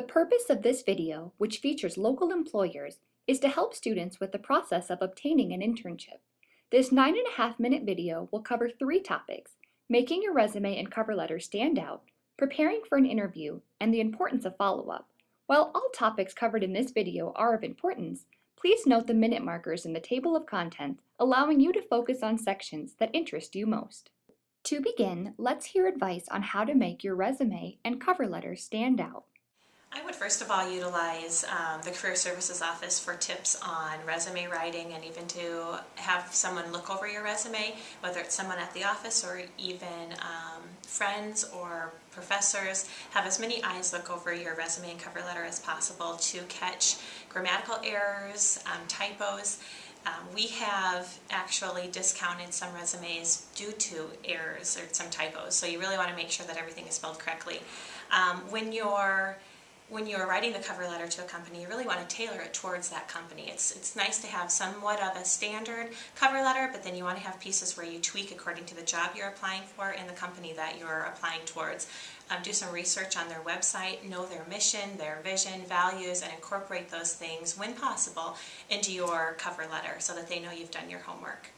The purpose of this video, which features local employers, is to help students with the process of obtaining an internship. This 9.5-minute video will cover 3 topics: making your resume and cover letter stand out, preparing for an interview, and the importance of follow-up. While all topics covered in this video are of importance, please note the minute markers in the table of contents, allowing you to focus on sections that interest you most. To begin, let's hear advice on how to make your resume and cover letter stand out. I would first of all utilize the Career Services office for tips on resume writing, and even to have someone look over your resume, whether it's someone at the office or even friends or professors. Have as many eyes look over your resume and cover letter as possible to catch grammatical errors, typos. We have actually discounted some resumes due to errors or some typos, so you really want to make sure that everything is spelled correctly. When you're writing the cover letter to a company, you really want to tailor it towards that company. It's nice to have somewhat of a standard cover letter, but then you want to have pieces where you tweak according to the job you're applying for and the company that you're applying towards. Do some research on their website, know their mission, their vision, values, and incorporate those things, when possible, into your cover letter so that they know you've done your homework.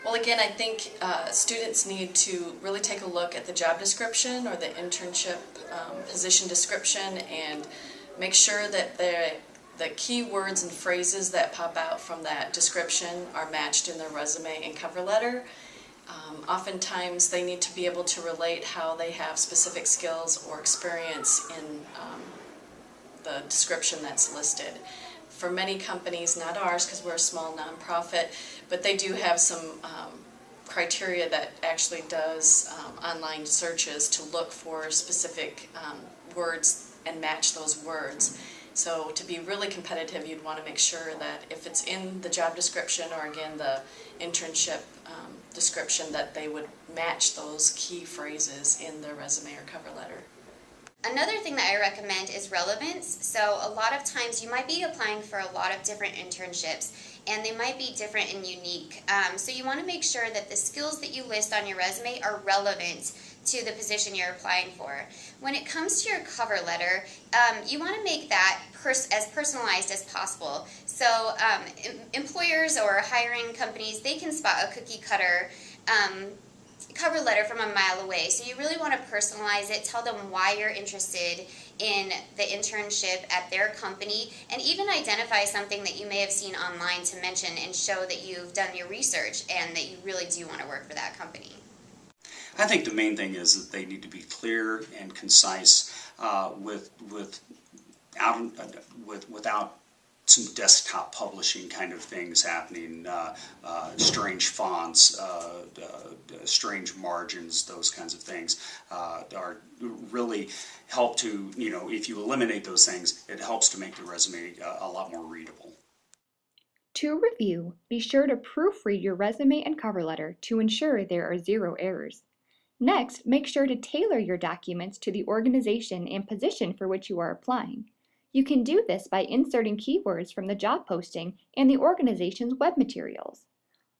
Well, again, I think students need to really take a look at the job description or the internship position description and make sure that the key words and phrases that pop out from that description are matched in their resume and cover letter. Oftentimes they need to be able to relate how they have specific skills or experience in the description that's listed. For many companies, not ours because we're a small nonprofit, but they do have some criteria that actually does online searches to look for specific words and match those words. So to be really competitive, you'd want to make sure that if it's in the job description or again the internship description, that they would match those key phrases in their resume or cover letter. Another thing that I recommend is relevance. So a lot of times you might be applying for a lot of different internships and they might be different and unique. So you want to make sure that the skills that you list on your resume are relevant to the position you're applying for. When it comes to your cover letter, you want to make that as personalized as possible. So employers or hiring companies, they can spot a cookie cutter cover letter from a mile away. So you really want to personalize it, tell them why you're interested in the internship at their company, and even identify something that you may have seen online to mention and show that you've done your research and that you really do want to work for that company. I think the main thing is that they need to be clear and concise without some desktop publishing kind of things happening, strange fonts, strange margins, those kinds of things are really help to, if you eliminate those things, it helps to make the resume a lot more readable. To review, be sure to proofread your resume and cover letter to ensure there are 0 errors. Next, make sure to tailor your documents to the organization and position for which you are applying. You can do this by inserting keywords from the job posting and the organization's web materials.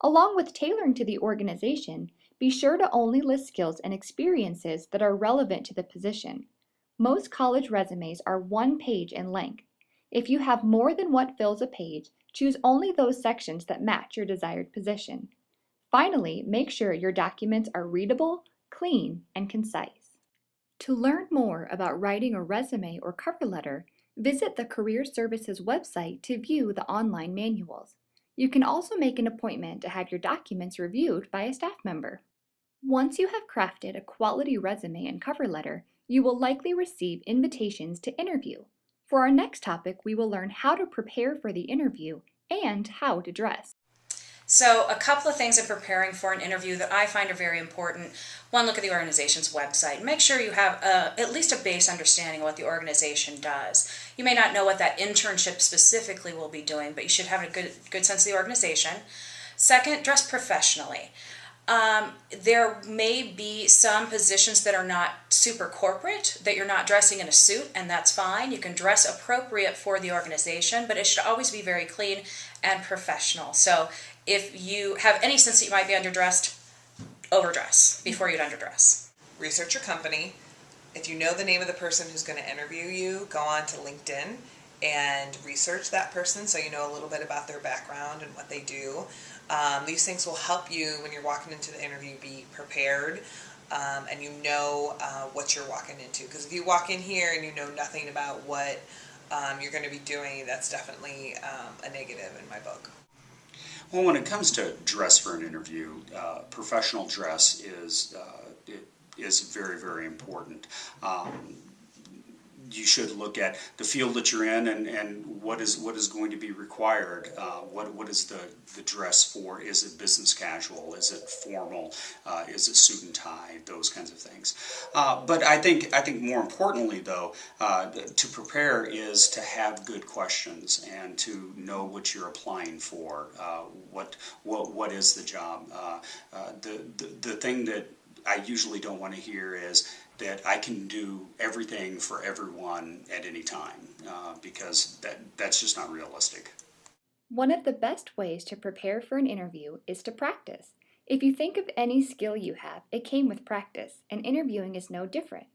Along with tailoring to the organization, be sure to only list skills and experiences that are relevant to the position. Most college resumes are 1 page in length. If you have more than what fills a page, choose only those sections that match your desired position. Finally, make sure your documents are readable, clean, and concise. To learn more about writing a resume or cover letter, visit the Career Services website to view the online manuals. You can also make an appointment to have your documents reviewed by a staff member. Once you have crafted a quality resume and cover letter, you will likely receive invitations to interview. For our next topic, we will learn how to prepare for the interview and how to dress. So a couple of things in preparing for an interview that I find are very important. One, look at the organization's website. Make sure you have at least a base understanding of what the organization does. You may not know what that internship specifically will be doing, but you should have a good sense of the organization. Second, dress professionally. There may be some positions that are not super corporate, that you're not dressing in a suit, and that's fine. You can dress appropriate for the organization, but it should always be very clean and professional. So if you have any sense that you might be underdressed, overdress before you'd underdress. Research your company, If you know the name of the person who's going to interview you, go on to LinkedIn and research that person so you know a little bit about their background and what they do. These things will help you when you're walking into the interview be prepared, and you know what you're walking into. Because if you walk in here and you know nothing about what you're going to be doing, that's definitely a negative in my book. Well, when it comes to dress for an interview, professional dress is very, very important. You should look at the field that you're in and what is going to be required. What is the dress for? Is it business casual? Is it formal? Is it suit and tie? Those kinds of things. But I think more importantly, though, to prepare is to have good questions and to know what you're applying for. What is the job? The thing that I usually don't want to hear is that I can do everything for everyone at any time, because that's just not realistic. One of the best ways to prepare for an interview is to practice. If you think of any skill you have, it came with practice, and interviewing is no different.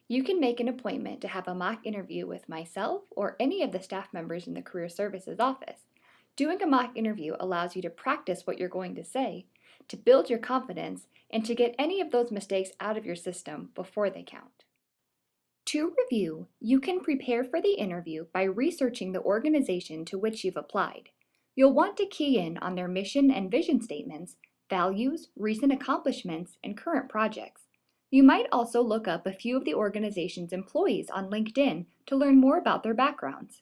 You can make an appointment to have a mock interview with myself or any of the staff members in the Career Services office. Doing a mock interview allows you to practice what you're going to say, to build your confidence, and to get any of those mistakes out of your system before they count. To review, you can prepare for the interview by researching the organization to which you've applied. You'll want to key in on their mission and vision statements, values, recent accomplishments, and current projects. You might also look up a few of the organization's employees on LinkedIn to learn more about their backgrounds.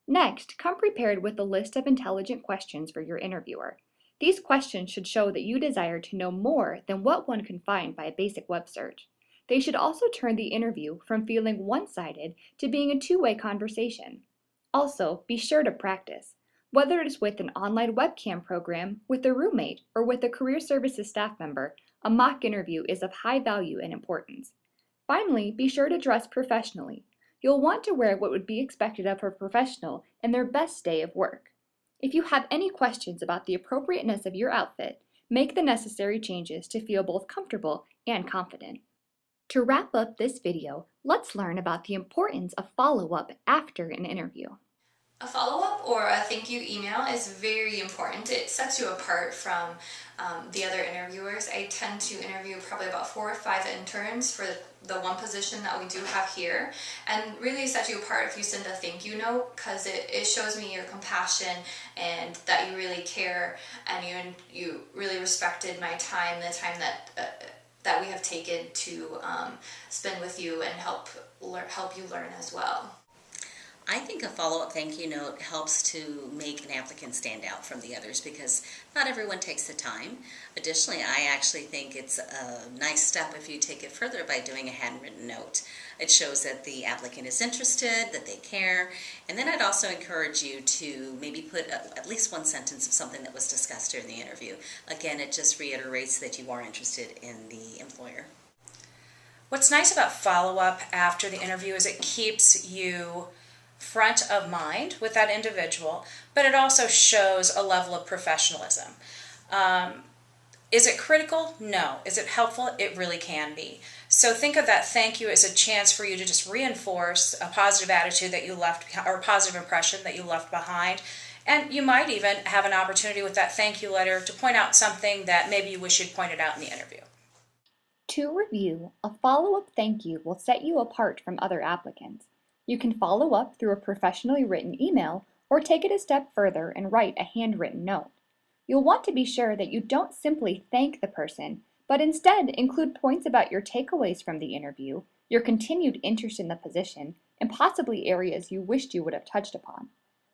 Next, come prepared with a list of intelligent questions for your interviewer. These questions should show that you desire to know more than what one can find by a basic web search. They should also turn the interview from feeling one-sided to being a two-way conversation. Also, be sure to practice. Whether it is with an online webcam program, with a roommate, or with a Career Services staff member, a mock interview is of high value and importance. Finally, be sure to dress professionally. You'll want to wear what would be expected of a professional in their best day of work. If you have any questions about the appropriateness of your outfit, make the necessary changes to feel both comfortable and confident. To wrap up this video, let's learn about the importance of follow-up after an interview. A follow-up or a thank you email is very important. It sets you apart from the other interviewers. I tend to interview probably about 4 or 5 interns for the one position that we do have here, and really sets you apart if you send a thank you note, because it shows me your compassion and that you really care, and you really respected my time, the time that we have taken to spend with you and help you learn as well. I think a follow-up thank you note helps to make an applicant stand out from the others because not everyone takes the time. Additionally, I actually think it's a nice step if you take it further by doing a handwritten note. It shows that the applicant is interested, that they care, and then I'd also encourage you to maybe put at least one sentence of something that was discussed during the interview. Again, it just reiterates that you are interested in the employer. What's nice about follow-up after the interview is it keeps you front of mind with that individual, but it also shows a level of professionalism. Is it critical? No. Is it helpful? It really can be. So think of that thank you as a chance for you to just reinforce a positive attitude that you left, or a positive impression that you left behind. And you might even have an opportunity with that thank you letter to point out something that maybe you wish you'd pointed out in the interview. To review, a follow-up thank you will set you apart from other applicants. You can follow up through a professionally written email or take it a step further and write a handwritten note. You'll want to be sure that you don't simply thank the person, but instead include points about your takeaways from the interview, your continued interest in the position, and possibly areas you wished you would have touched upon.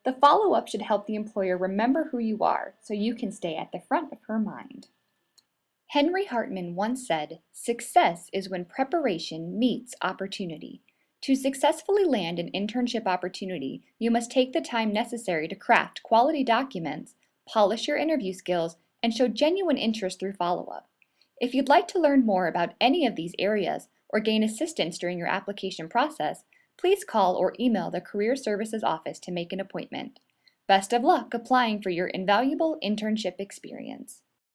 The follow-up should help the employer remember who you are so you can stay at the front of her mind. Henry Hartman once said, "Success is when preparation meets opportunity." To successfully land an internship opportunity, you must take the time necessary to craft quality documents, polish your interview skills, and show genuine interest through follow-up. If you'd like to learn more about any of these areas or gain assistance during your application process, please call or email the Career Services office to make an appointment. Best of luck applying for your invaluable internship experience.